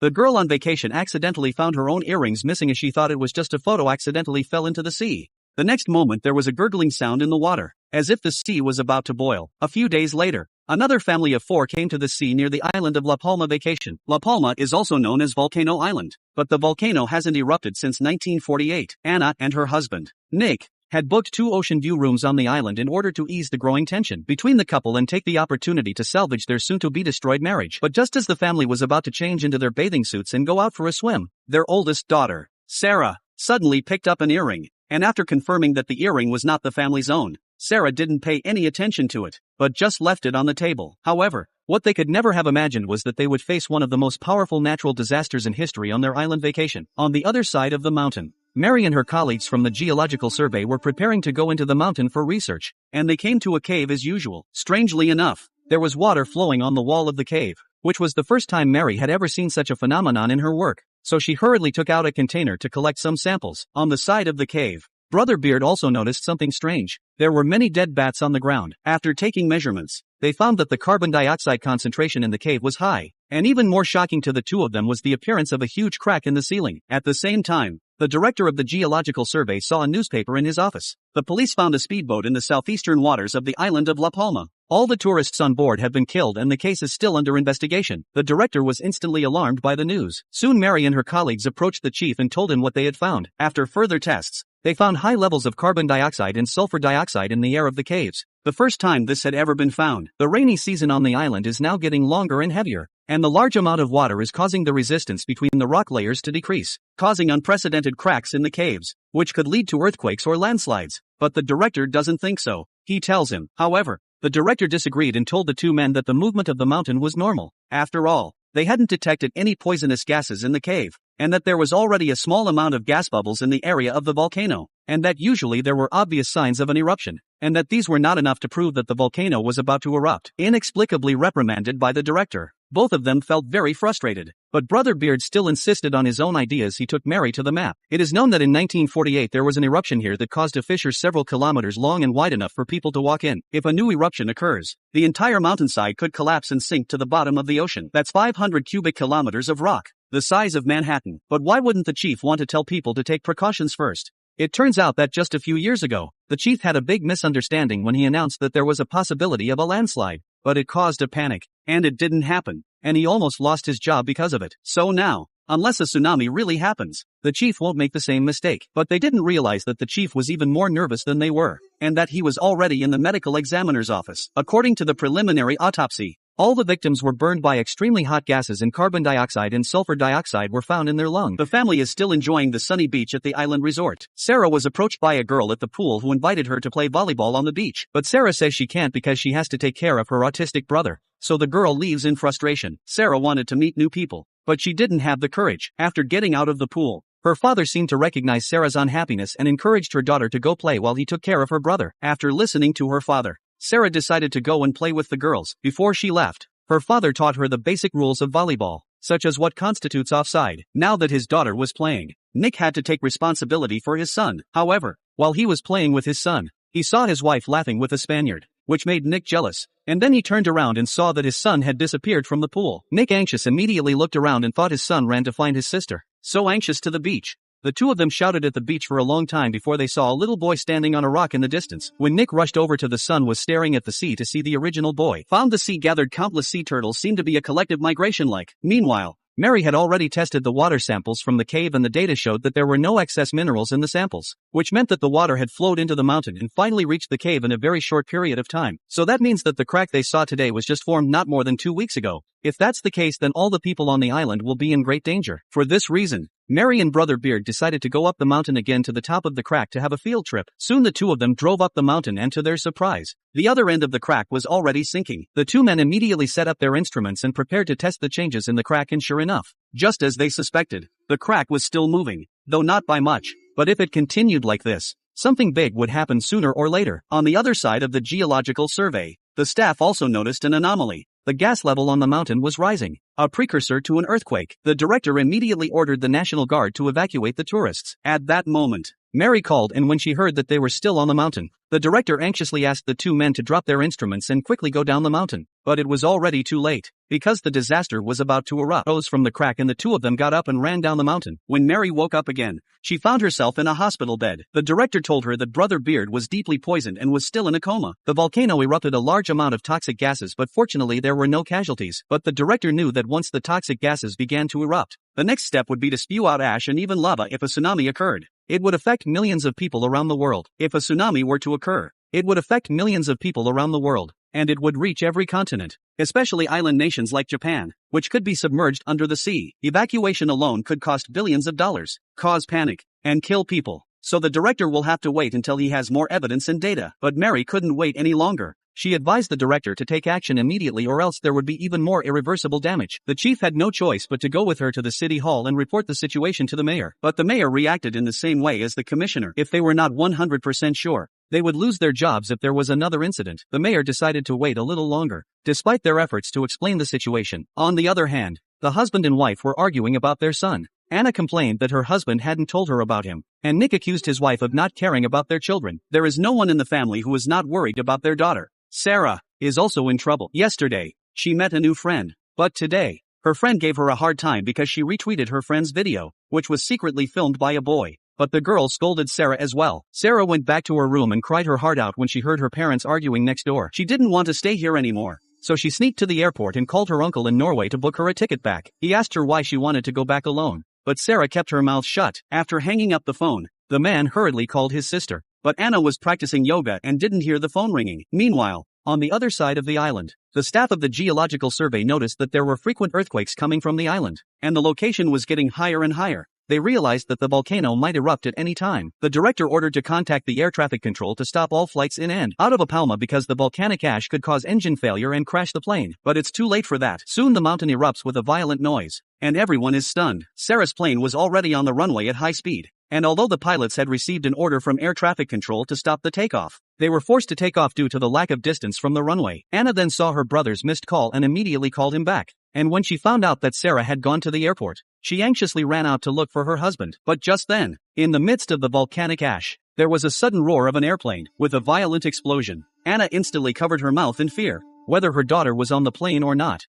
The girl on vacation accidentally found her own earrings missing as she thought it was just a photo accidentally fell into the sea. The next moment there was a gurgling sound in the water, as if the sea was about to boil. A few days later, another family of 4 came to the sea near the island of La Palma vacation. La Palma is also known as Volcano Island, but the volcano hasn't erupted since 1948. Anna and her husband, Nick, had booked 2 ocean view rooms on the island in order to ease the growing tension between the couple and take the opportunity to salvage their soon-to-be-destroyed marriage. But just as the family was about to change into their bathing suits and go out for a swim, their oldest daughter, Sarah, suddenly picked up an earring, and after confirming that the earring was not the family's own, Sarah didn't pay any attention to it, but just left it on the table. However, what they could never have imagined was that they would face one of the most powerful natural disasters in history on their island vacation. On the other side of the mountain, Mary and her colleagues from the Geological Survey were preparing to go into the mountain for research, and they came to a cave as usual. Strangely enough, there was water flowing on the wall of the cave, which was the first time Mary had ever seen such a phenomenon in her work, so she hurriedly took out a container to collect some samples. On the side of the cave, Brother Beard also noticed something strange. There were many dead bats on the ground. After taking measurements, they found that the carbon dioxide concentration in the cave was high, and even more shocking to the two of them was the appearance of a huge crack in the ceiling. At the same time, the director of the Geological Survey saw a newspaper in his office. The police found a speedboat in the southeastern waters of the island of La Palma. All the tourists on board have been killed and the case is still under investigation. The director was instantly alarmed by the news. Soon Mary and her colleagues approached the chief and told him what they had found. After further tests, they found high levels of carbon dioxide and sulfur dioxide in the air of the caves. The first time this had ever been found. The rainy season on the island is now getting longer and heavier, and the large amount of water is causing the resistance between the rock layers to decrease, causing unprecedented cracks in the caves, which could lead to earthquakes or landslides. But the director doesn't think so. He tells him, however, the director disagreed and told the two men that the movement of the mountain was normal. After all, they hadn't detected any poisonous gases in the cave, and that there was already a small amount of gas bubbles in the area of the volcano, and that usually there were obvious signs of an eruption, and that these were not enough to prove that the volcano was about to erupt. Inexplicably reprimanded by the director, both of them felt very frustrated, but Brother Beard still insisted on his own ideas. He took Mary to the map. It is known that in 1948 there was an eruption here that caused a fissure several kilometers long and wide enough for people to walk in. If a new eruption occurs, the entire mountainside could collapse and sink to the bottom of the ocean. That's 500 cubic kilometers of rock, the size of Manhattan. But why wouldn't the chief want to tell people to take precautions first? It turns out that just a few years ago, the chief had a big misunderstanding when he announced that there was a possibility of a landslide, but it caused a panic, and it didn't happen, and he almost lost his job because of it. So now, unless a tsunami really happens, the chief won't make the same mistake. But they didn't realize that the chief was even more nervous than they were, and that he was already in the medical examiner's office. According to the preliminary autopsy, all the victims were burned by extremely hot gases, and carbon dioxide and sulfur dioxide were found in their lungs. The family is still enjoying the sunny beach at the island resort. Sarah was approached by a girl at the pool who invited her to play volleyball on the beach, but Sarah says she can't because she has to take care of her autistic brother, so the girl leaves in frustration. Sarah wanted to meet new people, but she didn't have the courage. After getting out of the pool, her father seemed to recognize Sarah's unhappiness and encouraged her daughter to go play while he took care of her brother. After listening to her father, Sarah decided to go and play with the girls. Before she left, her father taught her the basic rules of volleyball, such as what constitutes offside. Now that his daughter was playing, Nick had to take responsibility for his son. However, while he was playing with his son, he saw his wife laughing with a Spaniard, which made Nick jealous, and then he turned around and saw that his son had disappeared from the pool. Nick, anxious, immediately looked around and thought his son ran to find his sister. So anxious to the beach. The two of them shouted at the beach for a long time before they saw a little boy standing on a rock in the distance. When Nick rushed over to the sun was staring at the sea to see the original boy. Found the sea gathered countless sea turtles seemed to be a collective migration like. Meanwhile, Mary had already tested the water samples from the cave and the data showed that there were no excess minerals in the samples, which meant that the water had flowed into the mountain and finally reached the cave in a very short period of time. So that means that the crack they saw today was just formed not more than 2 weeks ago. If that's the case, then all the people on the island will be in great danger. For this reason, Mary and Brother Beard decided to go up the mountain again to the top of the crack to have a field trip. Soon the two of them drove up the mountain and to their surprise, the other end of the crack was already sinking. The two men immediately set up their instruments and prepared to test the changes in the crack, and sure enough, just as they suspected, the crack was still moving, though not by much. But if it continued like this, something big would happen sooner or later. On the other side of the Geological Survey, the staff also noticed an anomaly. The gas level on the mountain was rising, a precursor to an earthquake. The director immediately ordered the National Guard to evacuate the tourists. At that moment, Mary called, and when she heard that they were still on the mountain, the director anxiously asked the two men to drop their instruments and quickly go down the mountain. But it was already too late. because the disaster was about to erupt. Rose from the crack and the two of them got up and ran down the mountain. When Mary woke up again, she found herself in a hospital bed. The director told her that Brother Beard was deeply poisoned and was still in a coma. The volcano erupted a large amount of toxic gases, but fortunately there were no casualties. But the director knew that once the toxic gases began to erupt, the next step would be to spew out ash and even lava if a tsunami occurred. It would affect millions of people around the world. If a tsunami were to occur, it would affect millions of people around the world, and it would reach every continent, especially island nations like Japan, which could be submerged under the sea. Evacuation alone could cost billions of dollars, cause panic, and kill people. So the director will have to wait until he has more evidence and data. But Mary couldn't wait any longer. She advised the director to take action immediately or else there would be even more irreversible damage. The chief had no choice but to go with her to the city hall and report the situation to the mayor. But the mayor reacted in the same way as the commissioner. If they were not 100% sure, they would lose their jobs if there was another incident. The mayor decided to wait a little longer, despite their efforts to explain the situation. On the other hand, the husband and wife were arguing about their son. Anna complained that her husband hadn't told her about him, and Nick accused his wife of not caring about their children. There is no one in the family who is not worried about their daughter. Sarah is also in trouble. Yesterday, she met a new friend, but today, her friend gave her a hard time because she retweeted her friend's video, which was secretly filmed by a boy. But the girl scolded Sarah as well. Sarah went back to her room and cried her heart out when she heard her parents arguing next door. She didn't want to stay here anymore, so she sneaked to the airport and called her uncle in Norway to book her a ticket back. He asked her why she wanted to go back alone, but Sarah kept her mouth shut. After hanging up the phone, the man hurriedly called his sister, but Anna was practicing yoga and didn't hear the phone ringing. Meanwhile, on the other side of the island, the staff of the Geological Survey noticed that there were frequent earthquakes coming from the island, and the location was getting higher and higher. They realized that the volcano might erupt at any time. The director ordered to contact the air traffic control to stop all flights in and out of Palma because the volcanic ash could cause engine failure and crash the plane. But it's too late for that. Soon the mountain erupts with a violent noise, and everyone is stunned. Sarah's plane was already on the runway at high speed, and although the pilots had received an order from air traffic control to stop the takeoff, they were forced to take off due to the lack of distance from the runway. Anna then saw her brother's missed call and immediately called him back. And when she found out that Sarah had gone to the airport, she anxiously ran out to look for her husband. But just then, in the midst of the volcanic ash, there was a sudden roar of an airplane, with a violent explosion. Anna instantly covered her mouth in fear. Whether her daughter was on the plane or not,